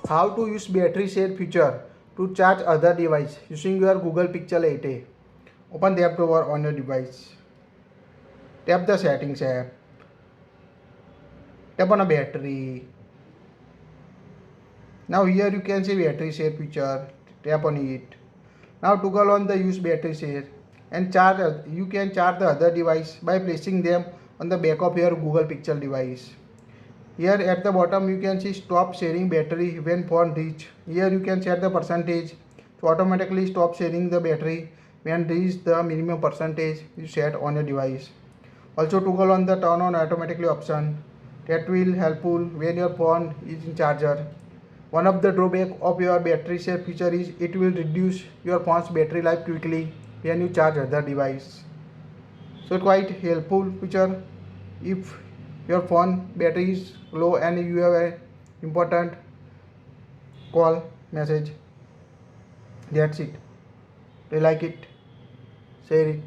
How to use battery share feature to charge other device using your Google Pixel 8a. Open the app drawer on your device. Tap the settings app. Tap on a battery. Now here you can see battery share feature. Tap on it. Now toggle on the use battery share and charge. You can charge the other device by placing them on the back of your Google Pixel device. Here at the bottom you can see stop sharing battery when phone reach. Here you can set the percentage to automatically stop sharing the battery when reach the minimum percentage you set on your device. Also toggle on the turn on automatically option. That will helpful when your phone is in charger. One of the drawback of your battery share feature is it will reduce your phone's battery life quickly when you charge other device. So quite helpful feature if your phone battery is low and you have an important call message. That's it. Do you like it? Share it.